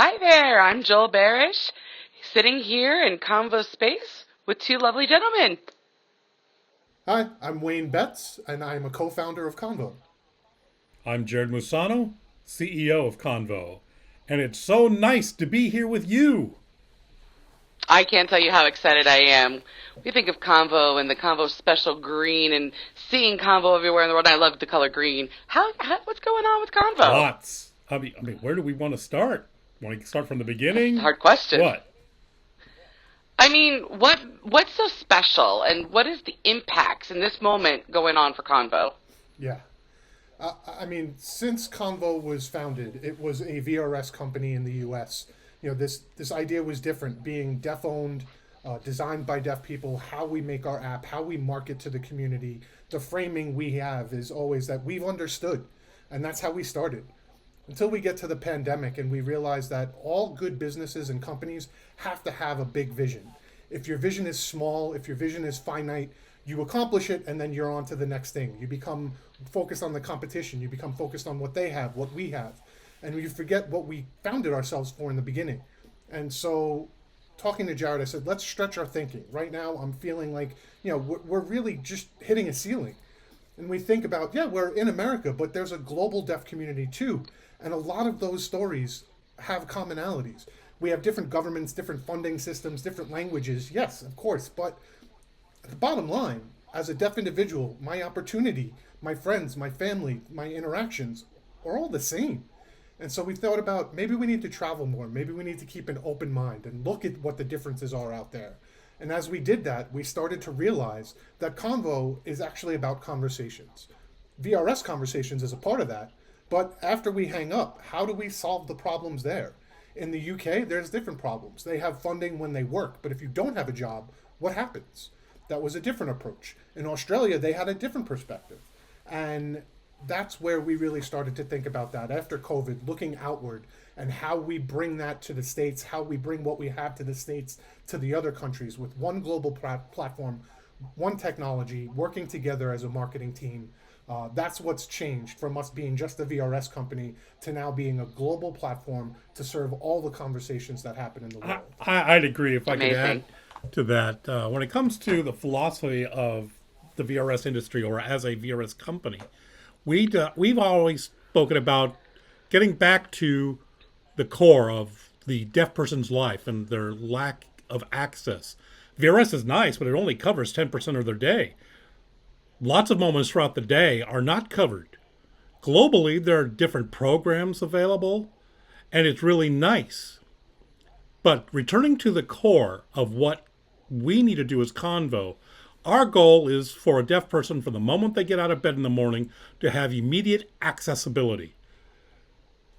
Hi there, I'm Joel Barish, sitting here in Convo space with two lovely gentlemen. Hi, I'm Wayne Betts, and I'm a co founder of Convo. I'm Jarrod Musano, CEO of Convo, and it's so nice to be here with you. I can't tell you how excited I am. We think of Convo and the Convo special green and seeing Convo everywhere in the world. I love the color green. What's going on with Convo? Lots. I mean, where do we want to start? Want to start from the That's a beginning? hard question. What? I mean, what's so special and what is the impacts in this moment going on for Convo? Yeah. Since Convo was founded, it was a VRS company in the US. This idea was different, being deaf owned, designed by deaf people, how we make our app, how we market to the community. The framing we have is always that we've understood, and that's how we started. Until we get to the pandemic and we realize that all good businesses and companies have to have a big vision. If your vision is small, if your vision is finite, you accomplish it and then you're on to the next thing. You become focused on the competition, you become focused on what they have, what we have, and you forget what we founded ourselves for in the beginning. And so, talking to Jarrod, I said, let's stretch our thinking. Right now, I'm feeling like, we're really just hitting a ceiling. And we think about, yeah, we're in America, but there's a global deaf community too. And a lot of those stories have commonalities. We have different governments, different funding systems, different languages, yes, of course. But the bottom line, as a deaf individual, my opportunity, my friends, my family, my interactions are all the same. And so we thought about maybe we need to travel more. Maybe we need to keep an open mind and look at what the differences are out there. And as we did that, we started to realize that Convo is actually about conversations. VRS conversations is a part of that. But after we hang up, how do we solve the problems there? In the UK, there's different problems. They have funding when they work, but if you don't have a job, what happens? That was a different approach. In Australia, they had a different perspective. And that's where we really started to think about that after COVID, looking outward and how we bring that to the States, how we bring what we have to the States to the other countries with one global platform, one technology, working together as a marketing team. That's what's changed from us being just a VRS company to now being a global platform to serve all the conversations that happen in the I, world. I'd agree if I could add Amazing. to that. When it comes to the philosophy of the VRS industry or as a VRS company, we've always spoken about getting back to the core of the deaf person's life and their lack of access. VRS is nice, but it only covers 10% of their day. Lots of moments throughout the day are not covered. Globally, there are different programs available, and it's really nice. But returning to the core of what we need to do as Convo, our goal is for a deaf person from the moment they get out of bed in the morning to have immediate accessibility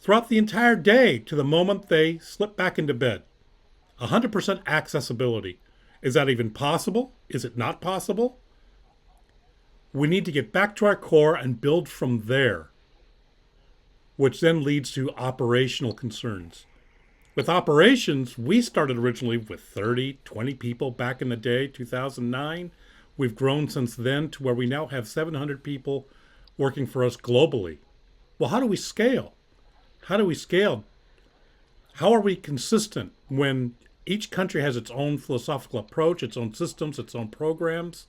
throughout the entire day to the moment they slip back into bed. 100% accessibility. Is that even possible? Is it not possible? We need to get back to our core and build from there, which then leads to operational concerns. With operations, we started originally with 30, 20 people back in the day, 2009. We've grown since then to where we now have 700 people working for us globally. Well, how do we scale? How do we scale? How are we consistent when each country has its own philosophical approach, its own systems, its own programs?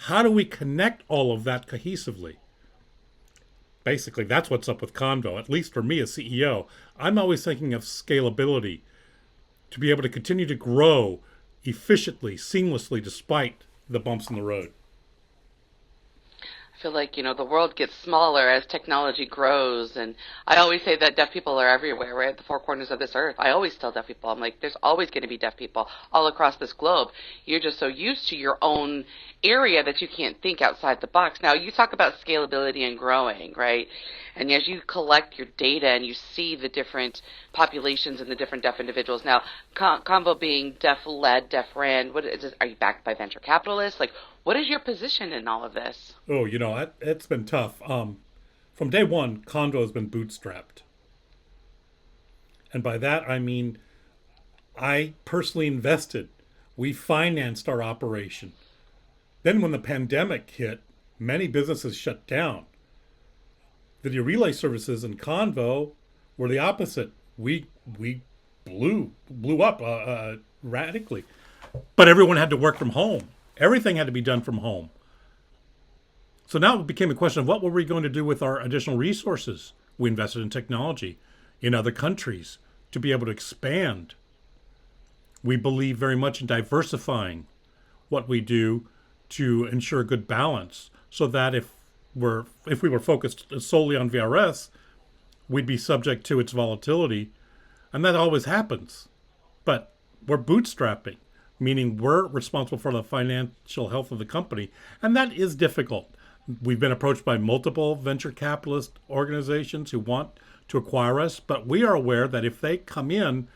How do we connect all of that cohesively? Basically, that's what's up with Convo. At least for me as CEO, I'm always thinking of scalability to be able to continue to grow efficiently, seamlessly, despite the bumps in the road. I feel like, the world gets smaller as technology grows. And I always say that deaf people are everywhere, right? At the four corners of this earth. I always tell deaf people, I'm like, there's always going to be deaf people all across this globe. You're just so used to your own area that you can't think outside the box. Now, you talk about scalability and growing, right? And as you collect your data and you see the different populations and the different deaf individuals. Now, Convo being deaf-led, deaf-ran, what is it? Are you backed by venture capitalists? Like, what is your position in all of this? Oh, it's been tough. From day one, Convo has been bootstrapped. And by that, I mean I personally invested. We financed our operation. Then, when the pandemic hit, many businesses shut down. Video relay services in Convo were the opposite. We blew up radically. But everyone had to work from home. Everything had to be done from home. So now it became a question of what were we going to do with our additional resources? We invested in technology in other countries to be able to expand. We believe very much in diversifying what we do to ensure good balance, so that if we were focused solely on VRS, we'd be subject to its volatility, and that always happens. But we're bootstrapping, meaning we're responsible for the financial health of the company, and that is difficult. We've been approached by multiple venture capitalist organizations who want to acquire us, but we are aware that if they come in,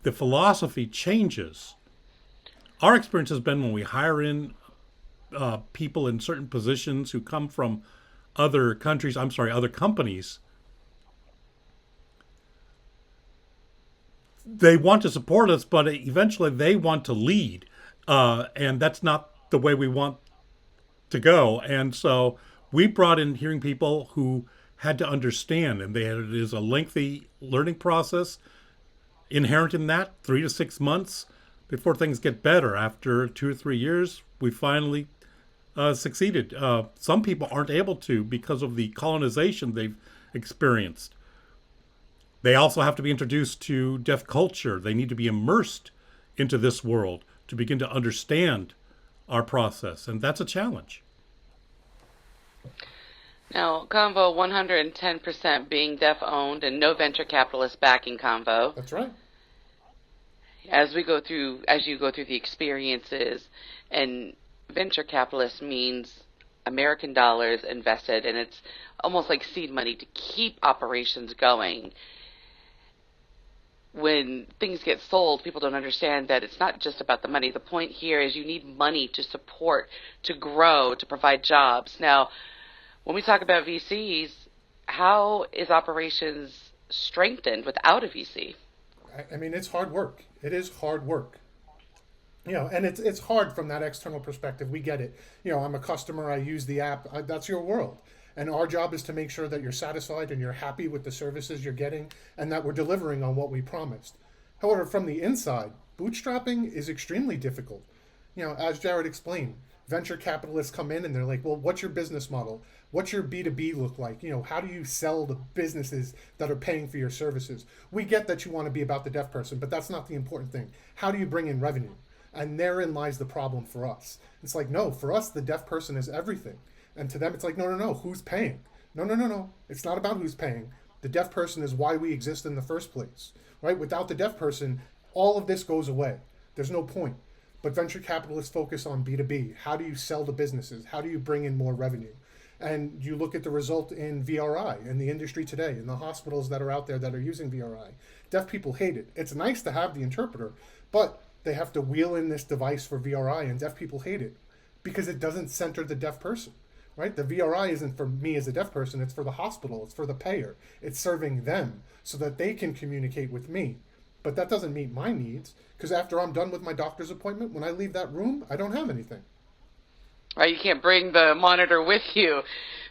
the philosophy changes. Our experience has been when we hire in people in certain positions who come from other countries, other companies, they want to support us, but eventually they want to lead. And that's not the way we want to go. And so we brought in hearing people who had to understand, and it is a lengthy learning process inherent in that, 3 to 6 months before things get better. After 2 or 3 years, we finally succeeded. Some people aren't able to because of the colonization they've experienced. They also have to be introduced to deaf culture. They need to be immersed into this world to begin to understand our process, and that's a challenge. Now, Convo 110% being deaf owned and no venture capitalists backing Convo. That's right. As you go through the experiences, and venture capitalist means American dollars invested, and it's almost like seed money to keep operations going. When things get sold, people don't understand that it's not just about the money. The point here is you need money to support, to grow, to provide jobs. Now, when we talk about VCs, how is operations strengthened without a VC? I mean, it's hard work. It is hard work. And it's hard from that external perspective. We get it. I'm a customer. I use the app. That's your world. And our job is to make sure that you're satisfied and you're happy with the services you're getting and that we're delivering on what we promised. However, from the inside, bootstrapping is extremely difficult. As Jarrod explained, venture capitalists come in and they're like, well, what's your business model? What's your B2B look like? How do you sell to businesses that are paying for your services? We get that you want to be about the deaf person, but that's not the important thing. How do you bring in revenue? And therein lies the problem for us. It's like, no, for us, the deaf person is everything. And to them, it's like, no, who's paying? No. It's not about who's paying. The deaf person is why we exist in the first place, right? Without the deaf person, all of this goes away. There's no point. But venture capitalists focus on B2B. How do you sell to businesses? How do you bring in more revenue? And you look at the result in VRI, in the industry today, in the hospitals that are out there that are using VRI. Deaf people hate it. It's nice to have the interpreter, but they have to wheel in this device for VRI, and deaf people hate it because it doesn't center the deaf person. Right? The VRI isn't for me as a deaf person, it's for the hospital, it's for the payer. It's serving them so that they can communicate with me. But that doesn't meet my needs, because after I'm done with my doctor's appointment, when I leave that room, I don't have anything. Right, you can't bring the monitor with you.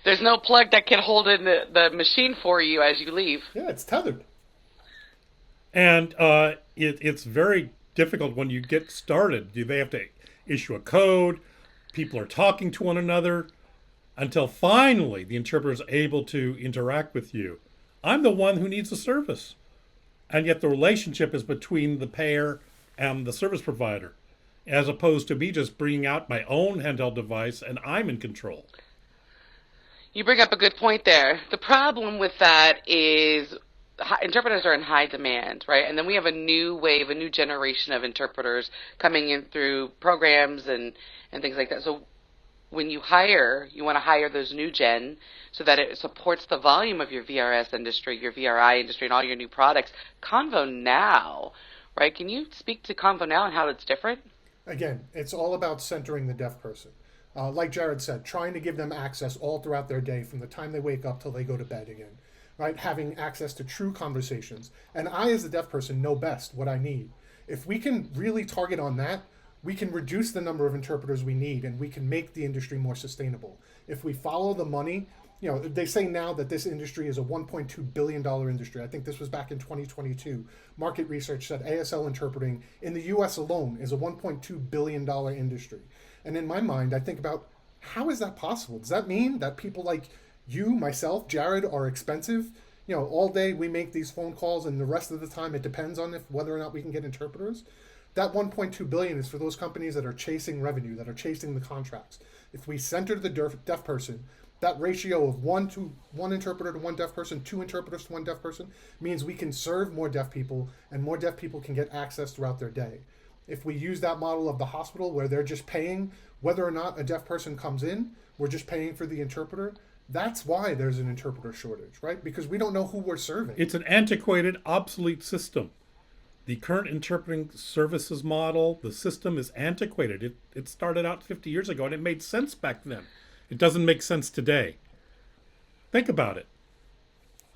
There's no plug that can hold in the machine for you as you leave. Yeah, it's tethered. And it's very difficult when you get started. They have to issue a code. People are talking to one another. Until finally the interpreter is able to interact with you. I'm the one who needs the service. And yet the relationship is between the payer and the service provider, as opposed to me just bringing out my own handheld device and I'm in control. You bring up a good point there. The problem with that is interpreters are in high demand, right? And then we have a new wave, a new generation of interpreters coming in through programs and things like that. So when you want to hire those new gen so that it supports the volume of your VRS industry, your VRI industry, and all your new products. Convo Now, right? Can you speak to Convo Now and how it's different? Again, it's all about centering the deaf person. Like Jarrod said, trying to give them access all throughout their day from the time they wake up till they go to bed again, right? Having access to true conversations. And I, as the deaf person, know best what I need. If we can really target on that, we can reduce the number of interpreters we need and we can make the industry more sustainable. If we follow the money They say now that this industry is a $1.2 billion industry. I think this was back in 2022. Market research said ASL interpreting in the US alone is a $1.2 billion industry. And in my mind, I think about, how is that possible? Does that mean that people like you, myself, Jarrod, are expensive? All day we make these phone calls, and the rest of the time it depends on whether or not we can get interpreters. That 1.2 billion is for those companies that are chasing revenue, that are chasing the contracts. If we center the deaf person, that ratio of one interpreter to one deaf person, two interpreters to one deaf person, means we can serve more deaf people, and more deaf people can get access throughout their day. If we use that model of the hospital where they're just paying whether or not a deaf person comes in, we're just paying for the interpreter. That's why there's an interpreter shortage, right? Because we don't know who we're serving. It's an antiquated, obsolete system. The current interpreting services model, the system is antiquated. It started out 50 years ago, and it made sense back then. It doesn't make sense today. Think about it.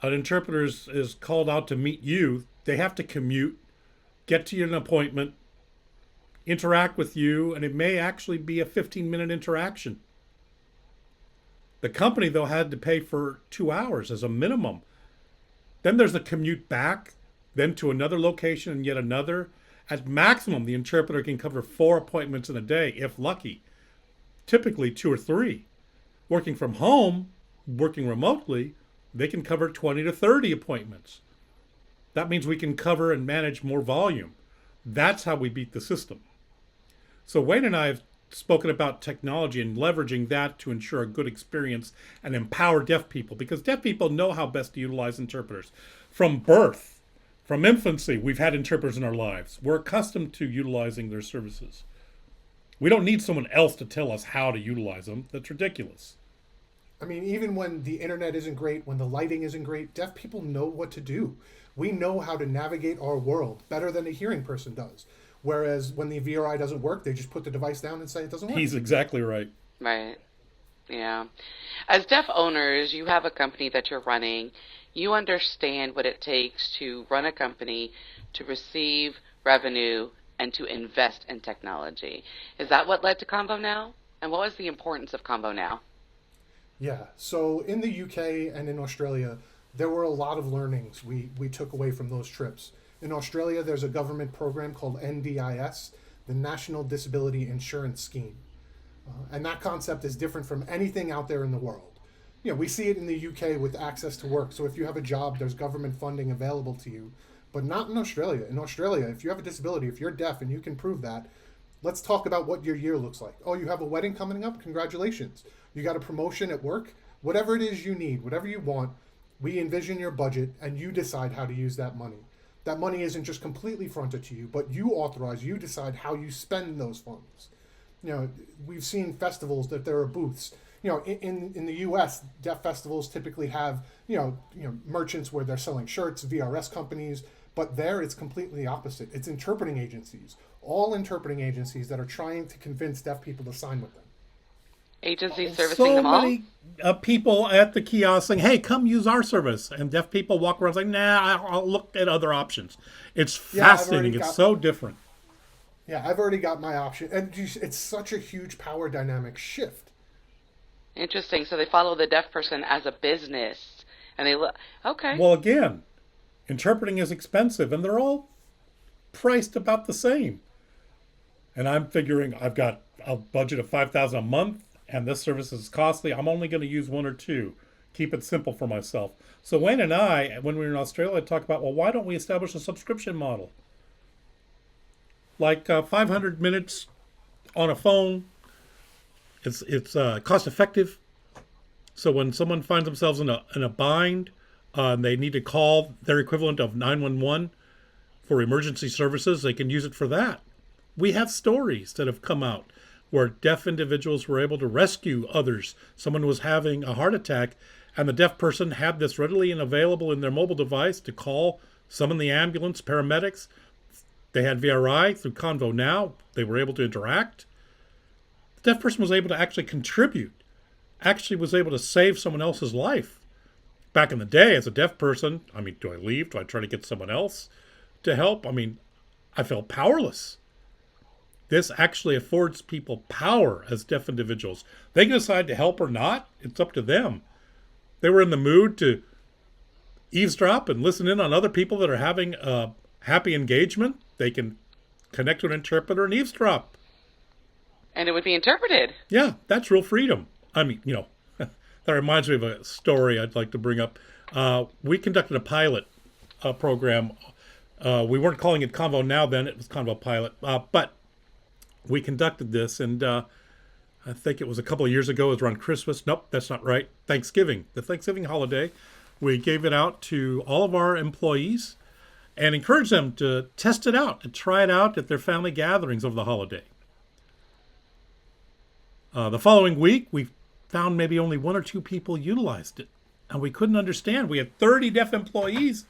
An interpreter is called out to meet you. They have to commute, get to an appointment, interact with you, and it may actually be a 15-minute interaction. The company, though, had to pay for 2 hours as a minimum. Then there's the commute back, then to another location and yet another. At maximum, the interpreter can cover 4 appointments in a day, if lucky. Typically 2 or 3. Working from home, working remotely, they can cover 20 to 30 appointments. That means we can cover and manage more volume. That's how we beat the system. So Wayne and I have spoken about technology and leveraging that to ensure a good experience and empower deaf people, because deaf people know how best to utilize interpreters. From birth, from infancy, we've had interpreters in our lives. We're accustomed to utilizing their services. We don't need someone else to tell us how to utilize them. That's ridiculous. I mean, even when the internet isn't great, when the lighting isn't great, deaf people know what to do. We know how to navigate our world better than a hearing person does. Whereas when the VRI doesn't work, they just put the device down and say it doesn't work. He's exactly right. Right. Yeah. As deaf owners, you have a company that you're running. You understand what it takes to run a company, to receive revenue, and to invest in technology. Is that what led to Convo Now? And what was the importance of Convo Now? Yeah. So in the UK and in Australia, there were a lot of learnings we took away from those trips. In Australia, there's a government program called NDIS, the National Disability Insurance Scheme. And that concept is different from anything out there in the world. We see it in the UK with access to work. So if you have a job, there's government funding available to you, but not in Australia. In Australia, if you have a disability, if you're deaf and you can prove that, let's talk about what your year looks like. Oh, you have a wedding coming up? Congratulations. You got a promotion at work? Whatever it is you need, whatever you want, we envision your budget and you decide how to use that money. That money isn't just completely fronted to you, but you authorize, you decide how you spend those funds. We've seen festivals that there are booths. In the U.S., deaf festivals typically have, merchants where they're selling shirts, VRS companies, but there it's completely opposite. It's interpreting agencies, all interpreting agencies that are trying to convince deaf people to sign with them. Agencies servicing them all? So many people at the kiosk saying, hey, come use our service. And deaf people walk around saying, nah, I'll look at other options. It's fascinating. It's so different. Yeah, I've already got my option. And it's such a huge power dynamic shift. Interesting. So they follow the deaf person as a business. And they look, okay. Well, again, interpreting is expensive, and they're all priced about the same. And I'm figuring I've got a budget of $5,000 a month, and this service is costly. I'm only going to use 1 or 2. Keep it simple for myself. So Wayne and I, when we were in Australia, talked about, well, why don't we establish a subscription model? Like 500 minutes on a phone. It's cost effective. So when someone finds themselves in a bind, they need to call their equivalent of 911 for emergency services, they can use it for that. We have stories that have come out where deaf individuals were able to rescue others. Someone was having a heart attack, and the deaf person had this readily and available in their mobile device to call, summon the ambulance, paramedics. They had VRI through Convo Now. They were able to interact. The deaf person was able to actually contribute, actually was able to save someone else's life. Back in the day, as a deaf person, do I leave? Do I try to get someone else to help? I felt powerless. This actually affords people power as deaf individuals. They can decide to help or not. It's up to them. they were in the mood to eavesdrop and listen in on other people that are having a happy engagement, they can connect to an interpreter and eavesdrop. And it would be interpreted. Yeah, that's real freedom. I mean, that reminds me of a story I'd like to bring up. We conducted a pilot program. We weren't calling it Convo Now then, it was Convo Pilot. But we conducted this, and I think it was a couple of years ago. It was around Christmas. Nope, that's not right. Thanksgiving, the Thanksgiving holiday. We gave it out to all of our employees and encouraged them to test it out and try it out at their family gatherings over the holiday. The following week, we found maybe only 1 or 2 people utilized it. And we couldn't understand. We had 30 deaf employees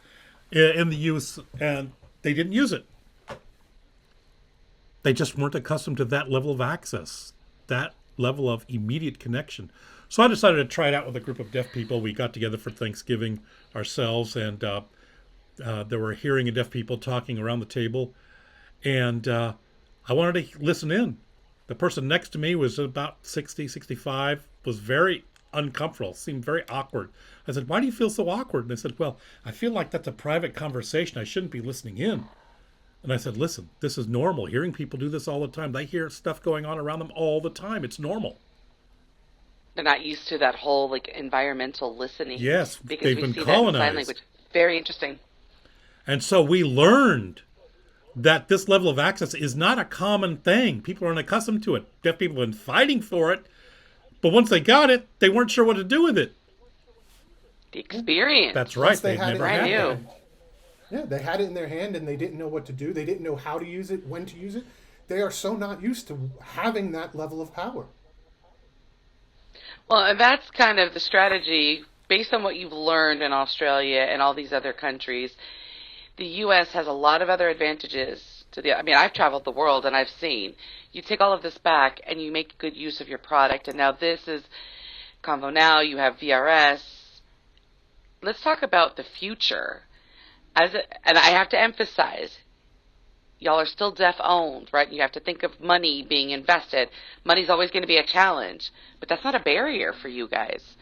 in the use, and they didn't use it. They just weren't accustomed to that level of access, that level of immediate connection. So I decided to try it out with a group of deaf people. We got together for Thanksgiving ourselves, and there were hearing and deaf people talking around the table. And I wanted to listen in. The person next to me was about 60, 65, was very uncomfortable, seemed very awkward. I said, "Why do you feel so awkward?" And they said, "Well, I feel like that's a private conversation. I shouldn't be listening in." And I said, "Listen, this is normal. Hearing people do this all the time. They hear stuff going on around them all the time. It's normal." They're not used to that whole environmental listening. Yes, because they've we been see that in colonized. sign language. Very interesting. And so we learned that this level of access is not a common thing. People aren't accustomed to it. Deaf people have been fighting for it, but once they got it, they weren't sure what to do with it. The experience. That's right. Once they They've had never it in had Brand their new. hand. Yeah, they had it in their hand and they didn't know what to do. They didn't know how to use it, when to use it. They are so not used to having that level of power. Well, and that's kind of the strategy based on what you've learned in Australia and all these other countries. The U.S. has a lot of other advantages I mean, I've traveled the world and I've seen. You take all of this back and you make good use of your product. And now this is Convo Now. You have VRS. Let's talk about the future. And I have to emphasize, y'all are still deaf owned, right? You have to think of money being invested. Money's always going to be a challenge, but that's not a barrier for you guys.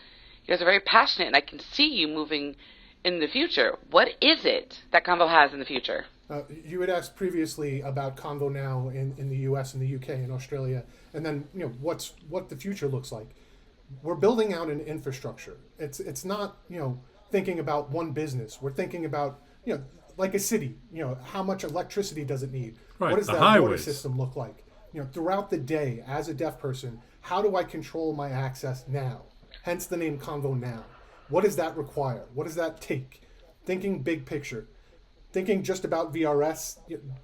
You guys are very passionate, and I can see you moving in the future. What is it that Convo has in the future? You had asked previously about Convo Now in the U.S. and the U.K. and Australia, and then what the future looks like. We're building out an infrastructure. It's not thinking about one business. We're thinking about like a city. How much electricity does it need? Right, What does the that water highways. system look like? Throughout the day as a deaf person, how do I control my access now? Hence the name Convo Now. What does that require? What does that take? Thinking big picture. Thinking just about VRS,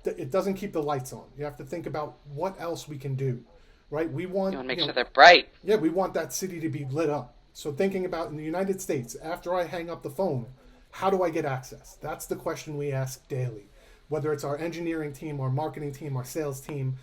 it doesn't keep the lights on. You have to think about what else we can do, right? We want, You want to make sure they're bright. yeah, we want that city to be lit up. So thinking about in the United States, after I hang up the phone, how do I get access? That's the question we ask daily. Whether it's our engineering team, our marketing team, our sales team,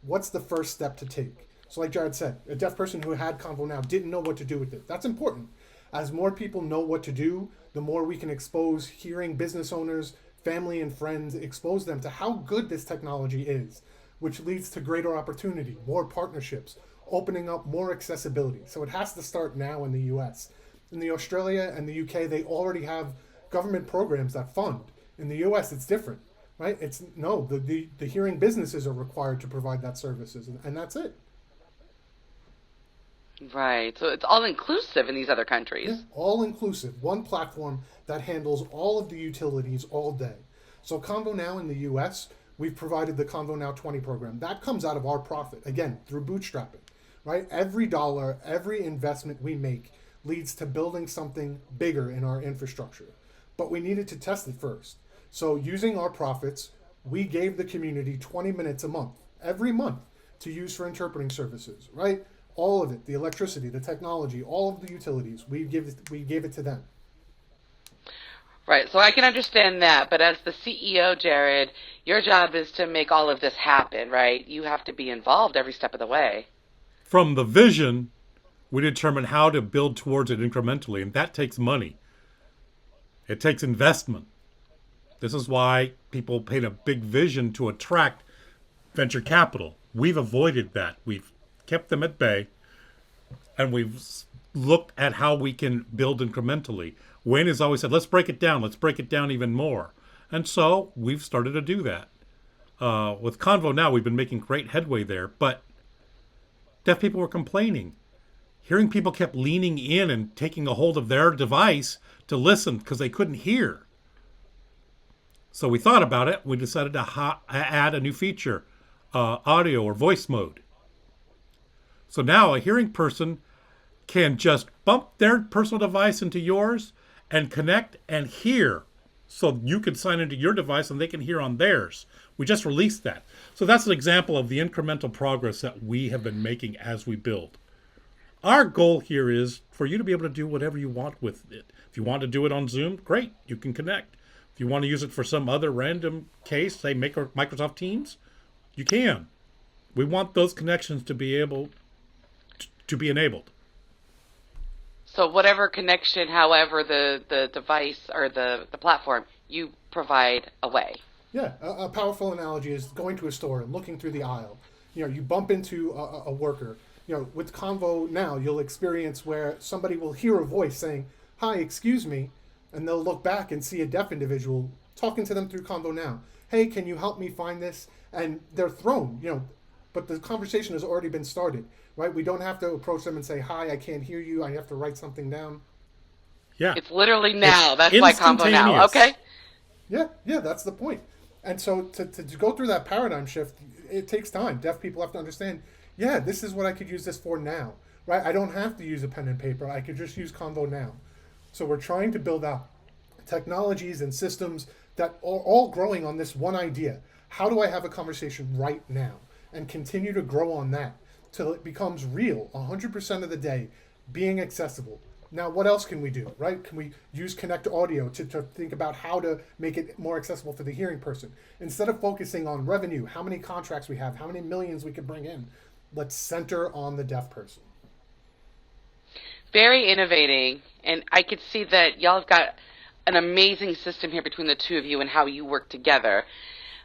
what's the first step to take? So like Jarrod said, a deaf person who had Convo Now didn't know what to do with it. That's important. As more people know what to do, the more we can expose hearing business owners, family and friends, expose them to how good this technology is, which leads to greater opportunity, more partnerships, opening up more accessibility. So it has to start now in the US. In the Australia and the UK, they already have government programs that fund. In the US, it's different, right? The hearing businesses are required to provide that services, and that's it. Right. So it's all inclusive in these other countries. Yeah, all inclusive, one platform that handles all of the utilities all day. So Convo Now in the US, we've provided the Convo Now 20 program. That comes out of our profit, again, through bootstrapping, right? Every dollar, every investment we make leads to building something bigger in our infrastructure. But we needed to test it first. So using our profits, we gave the community 20 minutes a month, every month, to use for interpreting services, right? All of it, the electricity, the technology, all of the utilities, we gave it to them. Right. So I can understand that. But as the CEO, Jarrod, your job is to make all of this happen, right? You have to be involved every step of the way. From the vision, we determine how to build towards it incrementally, and that takes money. It takes investment. This is why people paint a big vision to attract venture capital. We've avoided that. We've kept them at bay, and we've looked at how we can build incrementally. Wayne has always said, let's break it down. Let's break it down even more. And so we've started to do that. With Convo now, we've been making great headway there, but deaf people were complaining. Hearing people kept leaning in and taking a hold of their device to listen because they couldn't hear. So we thought about it. We decided to add a new feature, audio or voice mode. So now a hearing person can just bump their personal device into yours and connect and hear. So you can sign into your device and they can hear on theirs. We just released that. So that's an example of the incremental progress that we have been making as we build. Our goal here is for you to be able to do whatever you want with it. If you want to do it on Zoom, great, you can connect. If you want to use it for some other random case, say Microsoft Teams, you can. We want those connections to be able to be enabled. So whatever connection, however the device or the platform, you provide a way. Yeah, a powerful analogy is going to a store and looking through the aisle. You bump into a worker. With Convo now, you'll experience where somebody will hear a voice saying, "Hi, excuse me," and they'll look back and see a deaf individual talking to them through Convo now. "Hey, can you help me find this?" And they're thrown, but the conversation has already been started, right? We don't have to approach them and say, "Hi, I can't hear you. I have to write something down." Yeah. It's literally now. That's why Convo now. Okay. Yeah, that's the point. And so to go through that paradigm shift, it takes time. Deaf people have to understand, yeah, this is what I could use this for now, right? I don't have to use a pen and paper. I could just use Convo now. So we're trying to build out technologies and systems that are all growing on this one idea. How do I have a conversation right now? And continue to grow on that till it becomes real 100% of the day, being accessible. Now, what else can we do, right? Can we use Connect Audio to think about how to make it more accessible for the hearing person? Instead of focusing on revenue, how many contracts we have, how many millions we could bring in, let's center on the deaf person. Very innovating, and I could see that y'all have got an amazing system here between the two of you and how you work together.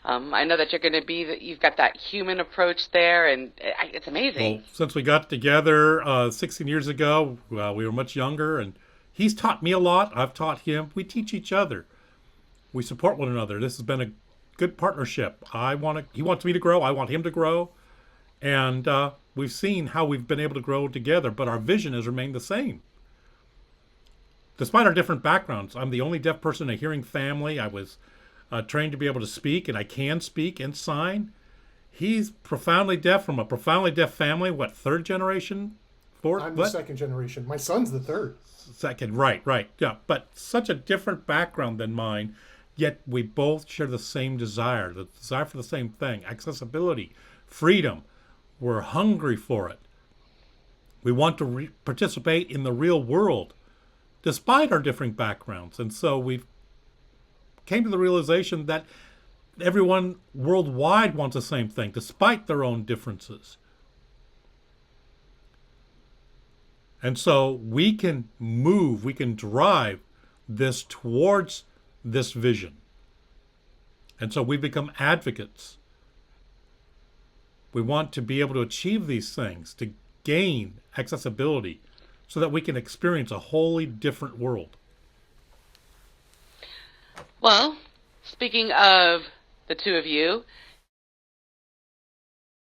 I know that you've got that human approach there, and it's amazing. Well, since we got together 16 years ago, we were much younger, and he's taught me a lot. I've taught him. We teach each other. We support one another. This has been a good partnership. He wants me to grow. I want him to grow. And we've seen how we've been able to grow together, but our vision has remained the same. Despite our different backgrounds, I'm the only deaf person in a hearing family. I was trained to be able to speak, and I can speak and sign. He's profoundly deaf from a profoundly deaf family. What, third generation? Fourth? I'm the second generation. My son's the third. Second, right. Yeah, but such a different background than mine, yet we both share the same desire, the desire for the same thing, accessibility, freedom. We're hungry for it. We want to participate in the real world, despite our different backgrounds. And so we've came to the realization that everyone worldwide wants the same thing, despite their own differences. And so we can drive this towards this vision. And so we become advocates. We want to be able to achieve these things, to gain accessibility, so that we can experience a wholly different world. Well, speaking of the two of you,